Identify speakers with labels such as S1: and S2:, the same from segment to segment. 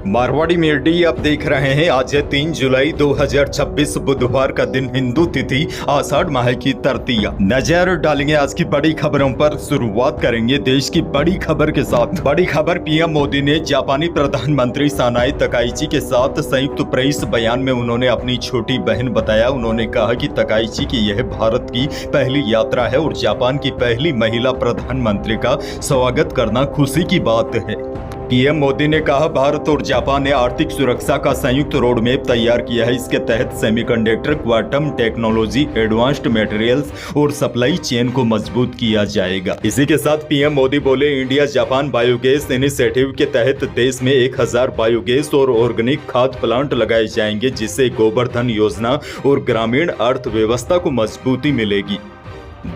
S1: Marwari media आप देख रहे हैं। आज है 3 जुलाई 2026 बुधवार का दिन, हिंदू तिथि आषाढ़ माह की तृतीया। नजर डालेंगे आज की बड़ी खबरों पर। शुरुआत करेंगे देश की बड़ी खबर के साथ। बड़ी खबर, पीएम मोदी ने जापानी प्रधानमंत्री सानाई तकाइची के साथ संयुक्त प्रेस बयान में उन्होंने अपनी छोटी बहन बताया। उन्होंने कहा कि तकाइची की यह भारत की पहली यात्रा है और जापान की पहली महिला प्रधानमंत्री का स्वागत करना खुशी की बात है। पीएम मोदी ने कहा, भारत और जापान ने आर्थिक सुरक्षा का संयुक्त रोड मैप तैयार किया है। इसके तहत semiconductor, quantum technology, advanced materials और सप्लाई चेन को मजबूत किया जाएगा। इसी के साथ पीएम मोदी बोले, इंडिया जापान बायोगैस इनिशिएटिव के तहत देश में 1000 बायोगैस और ऑर्गेनिक खाद प्लांट लगाए जाएंगे, जिससे गोवर्धन योजना और ग्रामीण अर्थव्यवस्था को मजबूती मिलेगी।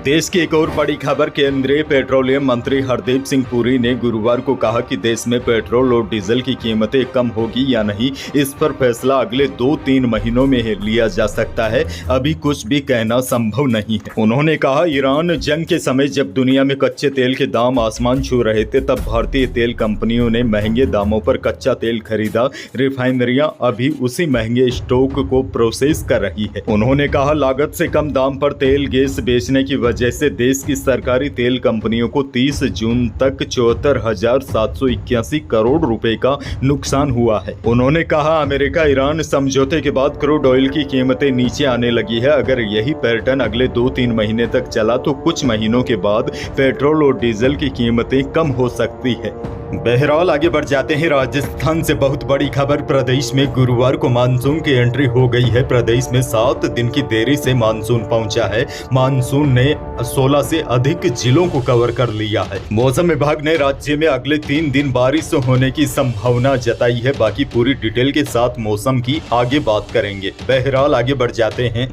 S1: देश की एक और बड़ी खबर, केंद्रीय पेट्रोलियम मंत्री हरदीप सिंह पुरी ने गुरुवार को कहा कि देश में पेट्रोल और डीजल की कीमतें कम होगी या नहीं, इस पर फैसला अगले 2-3 महीनों में लिया जा सकता है। अभी कुछ भी कहना संभव नहीं है। उन्होंने कहा, ईरान जंग के समय जब दुनिया में कच्चे तेल के दाम आसमान छू रहे थे, तब भारतीय तेल कंपनियों ने महंगे दामों पर कच्चा तेल खरीदा। रिफाइनरियां अभी उसी महंगे स्टॉक को प्रोसेस कर रही है। उन्होंने कहा, लागत से कम दाम पर तेल गैस बेचने की वजह से देश की सरकारी तेल कंपनियों को 30 जून तक 74,781 करोड़ रुपए का नुकसान हुआ है। उन्होंने कहा, अमेरिका ईरान समझौते के बाद क्रूड ऑयल की कीमतें नीचे आने लगी है। अगर यही पैटर्न अगले 2-3 महीने तक चला तो कुछ महीनों के बाद पेट्रोल और डीजल की कीमतें कम हो सकती है। बहरहाल आगे बढ़ जाते हैं। राजस्थान से बहुत बड़ी खबर, प्रदेश में गुरुवार को मानसून की एंट्री हो गई है। प्रदेश में 7 दिन की देरी से मानसून पहुंचा है। मानसून ने 16 से अधिक जिलों को कवर कर लिया है। मौसम विभाग ने राज्य में अगले 3 दिन बारिश होने की संभावना जताई है। बाकी पूरी डिटेल के साथ मौसम की आगे बात करेंगे। बहरहाल आगे बढ़ जाते हैं।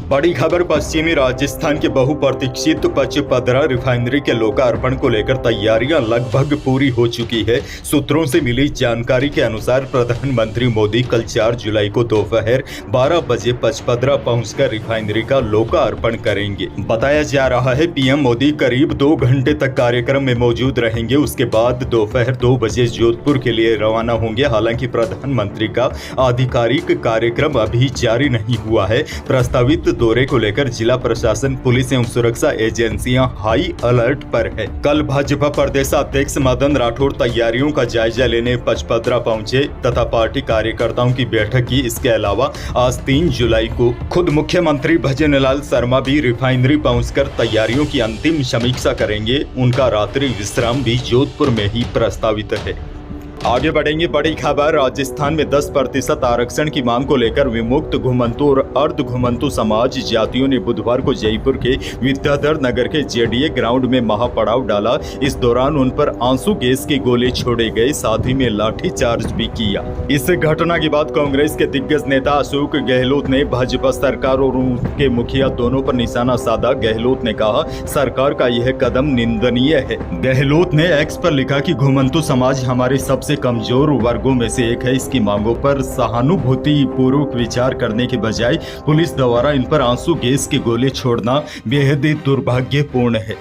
S1: बड़ी खबर, पश्चिमी राजस्थान के बहुप्रतीक्षित पचपदरा रिफाइनरी के लोकार्पण को लेकर तैयारियां लगभग पूरी हो चुकी है। सूत्रों से मिली जानकारी के अनुसार प्रधानमंत्री मोदी कल 4 जुलाई को दोपहर 12 बजे पचपदरा पहुंचकर रिफाइनरी का लोकार्पण करेंगे। बताया जा रहा है, पीएम मोदी करीब 2 घंटे तक कार्यक्रम में मौजूद रहेंगे। उसके बाद दोपहर 2 बजे जोधपुर के लिए रवाना होंगे। हालांकि प्रधानमंत्री का आधिकारिक कार्यक्रम अभी जारी नहीं हुआ है। प्रस्तावित दौरे को लेकर जिला प्रशासन, पुलिस एवं सुरक्षा एजेंसियां हाई अलर्ट पर है। कल भाजपा प्रदेश अध्यक्ष मदन राठौर तैयारियों का जायजा लेने पचपदरा पहुंचे तथा पार्टी कार्यकर्ताओं की बैठक की। इसके अलावा आज 3 जुलाई को खुद मुख्यमंत्री भजनलाल शर्मा भी रिफाइनरी पहुंचकर तैयारियों की अंतिम समीक्षा करेंगे। उनका रात्रि विश्राम भी जोधपुर में ही प्रस्तावित है। आगे बढ़ेंगे। बड़ी खबर, राजस्थान में 10% आरक्षण की मांग को लेकर विमुक्त घुमंतु और अर्ध घुमंतु समाज जातियों ने बुधवार को जयपुर के विद्याधर नगर के जेडीए ग्राउंड में महापड़ाव डाला। इस दौरान उन पर आंसू गैस के गोले छोड़े गए, साथ ही में लाठीचार्ज भी किया। इस घटना के बाद कांग्रेस के दिग्गज नेता अशोक गहलोत ने भाजपा सरकार और उनके मुखिया दोनों पर निशाना साधा। गहलोत ने कहा, सरकार का यह कदम निंदनीय है। गहलोत ने एक्स पर लिखा कि घुमंतु समाज हमारे सबसे कमजोर वर्गों में से एक है। इसकी मांगों पर सहानुभूति पूर्वक विचार करने के बजाय पुलिस द्वारा इन पर आंसू गैस के गोले छोड़ना बेहद ही दुर्भाग्यपूर्ण है।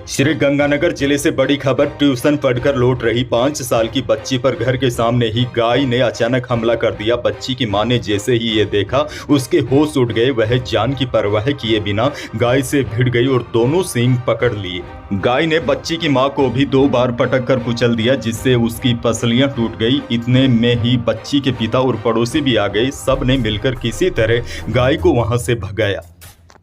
S1: श्री गंगानगर जिले से बड़ी खबर, ट्यूशन पढ़कर लौट रही 5 साल की बच्ची पर घर के सामने ही गाय ने अचानक हमला कर दिया। बच्ची की मां ने जैसे ही ये देखा, उसके होश उड़ गए। वह जान की परवाह किए बिना गाय से भिड़ गई और दोनों सींग पकड़ लिए। गाय ने बच्ची की मां को भी 2 बार पटक कर कुचल दिया, जिससे उसकी पसलियां टूट गई। इतने में ही बच्ची के पिता और पड़ोसी भी आ गए। सब ने मिलकर किसी तरह गाय को वहां से भगाया।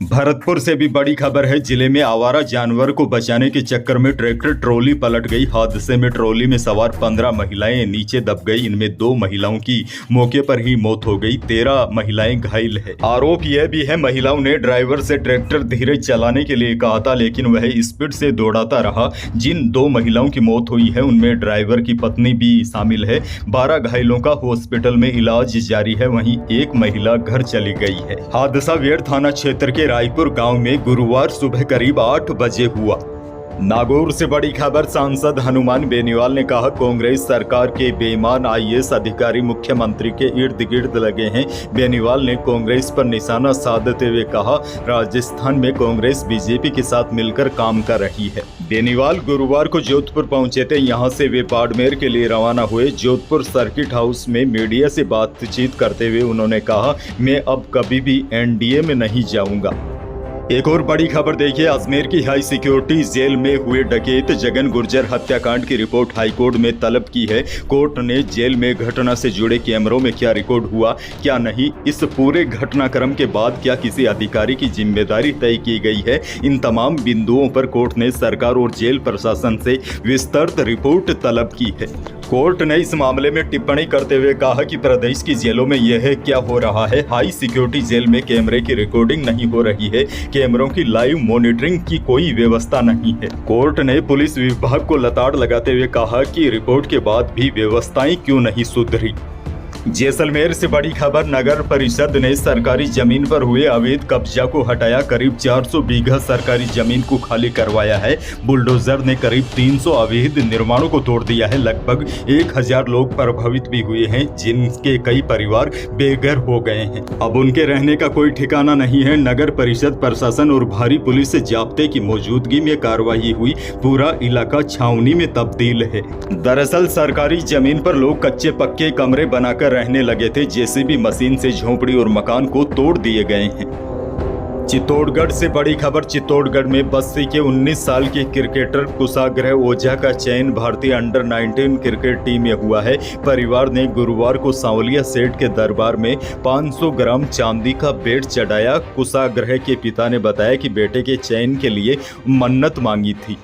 S1: भरतपुर से भी बड़ी खबर है। जिले में आवारा जानवर को बचाने के चक्कर में ट्रैक्टर ट्रॉली पलट गई। हादसे में ट्रॉली में सवार 15 महिलाएं नीचे दब गई। इनमें 2 महिलाओं की मौके पर ही मौत हो गई, 13 महिलाएं घायल है। आरोप यह भी है, महिलाओं ने ड्राइवर से ट्रैक्टर धीरे चलाने के लिए कहा था, लेकिन वह स्पीड से दौड़ाता रहा। जिन 2 महिलाओं की मौत हुई है उनमें ड्राइवर की पत्नी भी शामिल है। 12 घायलों का हॉस्पिटल में इलाज जारी है। वहीं 1 महिला घर चली गई है। हादसा वेड़ थाना क्षेत्र के रायपुर गांव में गुरुवार सुबह करीब 8 बजे हुआ। नागौर से बड़ी खबर। सांसद हनुमान बेनीवाल ने कहा, कांग्रेस सरकार के बेईमान आईएएस अधिकारी मुख्यमंत्री के इर्द गिर्द लगे हैं। बेनीवाल ने कांग्रेस पर निशाना साधते हुए कहा, राजस्थान में कांग्रेस बीजेपी के साथ मिलकर काम कर रही है। बेनीवाल गुरुवार को जोधपुर पहुंचे थे। यहां से वे बाड़मेर के लिए रवाना हुए। जोधपुर सर्किट हाउस में मीडिया से बातचीत करते हुए उन्होंने कहा, मैं अब कभी भी एनडीए में नहीं जाऊंगा। एक और बड़ी खबर देखिए। अजमेर की हाई सिक्योरिटी जेल में हुए डकैत जगन गुर्जर हत्याकांड की रिपोर्ट हाईकोर्ट में तलब की है। कोर्ट ने जेल में घटना से जुड़े कैमरों में क्या रिकॉर्ड हुआ, क्या नहीं, इस पूरे घटनाक्रम के बाद क्या किसी अधिकारी की जिम्मेदारी तय की गई है, इन तमाम बिंदुओं पर कोर्ट ने सरकार और जेल प्रशासन से विस्तृत रिपोर्ट तलब की है। कोर्ट ने इस मामले में टिप्पणी करते हुए कहा कि प्रदेश की जेलों में यह क्या हो रहा है। हाई सिक्योरिटी जेल में कैमरे की रिकॉर्डिंग नहीं हो रही है, कैमरों की लाइव मॉनिटरिंग की कोई व्यवस्था नहीं है। कोर्ट ने पुलिस विभाग को लताड़ लगाते हुए कहा कि रिपोर्ट के बाद भी व्यवस्थाएं क्यों नहीं सुधरी। जैसलमेर से बड़ी खबर। नगर परिषद ने सरकारी जमीन पर हुए अवैध कब्जा को हटाया। करीब 400 बीघा सरकारी जमीन को खाली करवाया है। बुलडोजर ने करीब 300 अवैध निर्माणों को तोड़ दिया है। लगभग 1000 लोग प्रभावित भी हुए हैं, जिनके कई परिवार बेघर हो गए हैं। अब उनके रहने का कोई ठिकाना नहीं है। नगर परिषद प्रशासन और भारी पुलिस जाब्ते की मौजूदगी में कार्रवाई हुई। पूरा इलाका छावनी में तब्दील है। दरअसल सरकारी जमीन पर लोग कच्चे पक्के कमरे बनाकर रहने लगे थे। जेसीबी मशीन से झोपड़ी और मकान को तोड़ दिए गए हैं। चित्तौड़गढ़ से बड़ी खबर। चित्तौड़गढ़ में बस्ती के 19 साल के क्रिकेटर कुशाग्रह ओझा का चयन भारतीय अंडर 19 क्रिकेट टीम में हुआ है। परिवार ने गुरुवार को सांवलिया सेठ के दरबार में 500 ग्राम चांदी का बेट चढ़ाया। कुशाग्रह के पिता ने बताया कि बेटे के चयन के लिए मन्नत मांगी थी।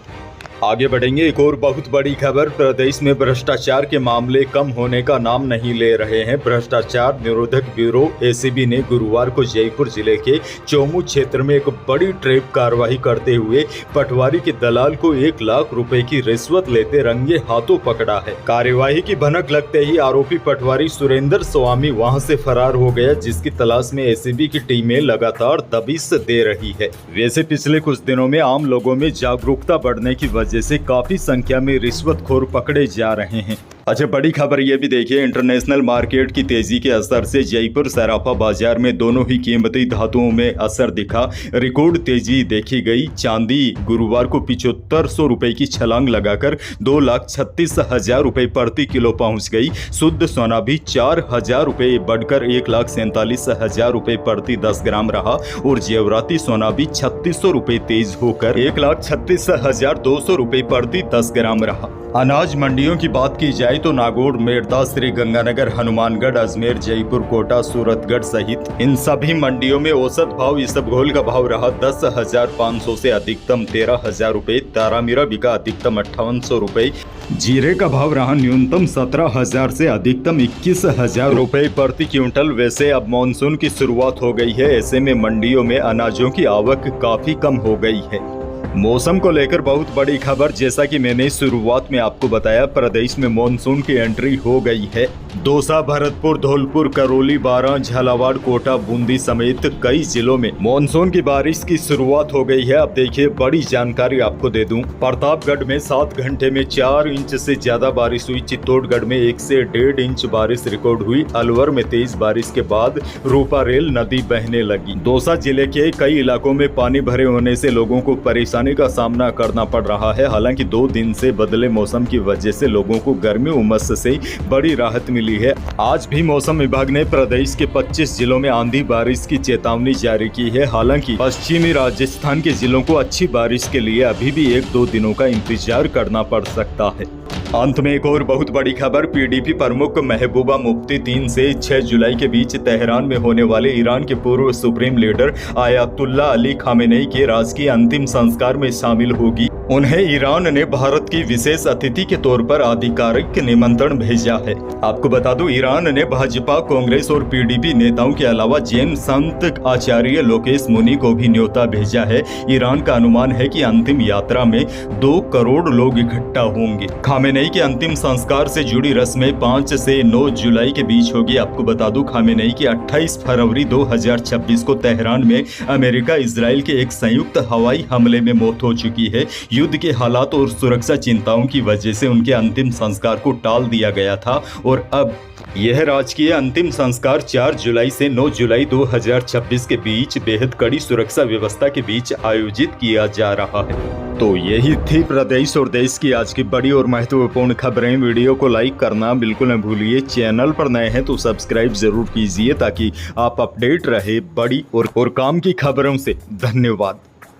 S1: आगे बढ़ेंगे। एक और बहुत बड़ी खबर। प्रदेश में भ्रष्टाचार के मामले कम होने का नाम नहीं ले रहे हैं। भ्रष्टाचार निरोधक ब्यूरो एसीबी ने गुरुवार को जयपुर जिले के चोमू क्षेत्र में एक बड़ी ट्रैप कार्रवाई करते हुए पटवारी के दलाल को 1 लाख रुपए की रिश्वत लेते रंगे हाथों पकड़ा है। कार्यवाही की भनक लगते ही आरोपी पटवारी सुरेंद्र स्वामी वहां से फरार हो गया, जिसकी तलाश में एसीबी की टीमें लगातार दबिश दे रही है। वैसे पिछले कुछ दिनों में आम लोगों में जागरूकता बढ़ने की वजह से काफी संख्या में रिश्वतखोर पकड़े जा रहे हैं। अच्छा, बड़ी खबर ये भी देखिए। इंटरनेशनल मार्केट की तेजी के असर से जयपुर सराफा बाजार में दोनों ही कीमती धातुओं में असर दिखा। रिकॉर्ड तेजी देखी गई। चांदी गुरुवार को 7500 रुपए की छलांग लगाकर 2,36,000 रुपए प्रति किलो पहुंच गई। शुद्ध सोना भी 4000 रुपए बढ़कर 1,47,000 रुपए प्रति 10 ग्राम रहा और जेवराती सोना भी 3600 रुपए तेज होकर 1,36,200 रुपए प्रति 10 ग्राम रहा। अनाज मंडियों की बात की जाए तो नागौर, मेरठ, श्री गंगानगर, हनुमानगढ़, अजमेर, जयपुर, कोटा, सूरतगढ़ सहित इन सभी मंडियों में औसत भाव इसबगोल का भाव रहा 10,500 से अधिकतम 13,000 रुपए। तारामीरा बिका अधिकतम 5800 रुपए। जीरे का भाव रहा न्यूनतम 17,000 से अधिकतम 21,000 रुपए प्रति क्विंटल। वैसे अब मानसून की शुरुआत हो गई है, ऐसे में मंडियों में अनाजों की आवक काफी कम हो गई है। मौसम को लेकर बहुत बड़ी खबर। जैसा कि मैंने शुरुआत में आपको बताया, प्रदेश में मानसून की एंट्री हो गई है। दौसा, भरतपुर, धौलपुर, करौली, बारां, झालावाड़, कोटा, बूंदी समेत कई जिलों में मानसून की बारिश की शुरुआत हो गई है। अब देखिए, बड़ी जानकारी आपको दे दूं। प्रतापगढ़ में 7 घंटे में 4 इंच से ज्यादा बारिश हुई। चित्तौड़गढ़ में 1 से 1.5 इंच बारिश रिकॉर्ड हुई। अलवर में तेज बारिश के बाद रूपारेल नदी बहने लगी। दौसा जिले के कई इलाकों में पानी भरे होने से लोगों को परेशानी का सामना करना पड़ रहा है। हालांकि 2 दिन से बदले मौसम की वजह से लोगों को गर्मी उमस से बड़ी राहत मिली है। आज भी मौसम विभाग ने प्रदेश के 25 जिलों में आंधी बारिश की चेतावनी जारी की है। हालांकि पश्चिमी राजस्थान के जिलों को अच्छी बारिश के लिए अभी भी 1-2 दिनों का इंतजार करना पड़ सकता है। अंत में एक और बहुत बड़ी खबर। पीडीपी प्रमुख महबूबा मुफ्ती 3 से 6 जुलाई के बीच तेहरान में होने वाले ईरान के पूर्व supreme leader ayatollah Ali Khamenei के राजकीय अंतिम संस्कार में शामिल होगी। उन्हें ईरान ने भारत की विशेष अतिथि के तौर पर आधिकारिक निमंत्रण भेजा है। आपको बता दूं, ईरान ने भाजपा, कांग्रेस और पीडीपी नेताओं के अलावा जैन संत आचार्य लोकेश मुनि को भी न्योता भेजा है। ईरान का अनुमान है कि अंतिम यात्रा में 2 करोड़ लोग इकट्ठा होंगे। खामेनेई के अंतिम संस्कार से जुड़ी रस्में 5 से 9 जुलाई के बीच होगी। आपको बता दूं, खामेनेई की 28 फरवरी 2026 को तेहरान में अमेरिका इजराइल के एक संयुक्त हवाई हमले में मौत हो चुकी है। युद्ध के हालात और सुरक्षा चिंताओं की वजह से उनके अंतिम संस्कार को टाल दिया गया था और अब यह राजकीय अंतिम संस्कार 4 जुलाई से 9 जुलाई 2026 के बीच बेहद कड़ी सुरक्षा व्यवस्था के बीच आयोजित किया जा रहा है। तो यही थी प्रदेश और देश की आज की बड़ी और महत्वपूर्ण खबरें। वीडियो को लाइक करना बिल्कुल न भूलिए। चैनल पर नए हैं तो सब्सक्राइब जरूर कीजिए ताकि आप अपडेट रहे बड़ी और काम की खबरों से। धन्यवाद।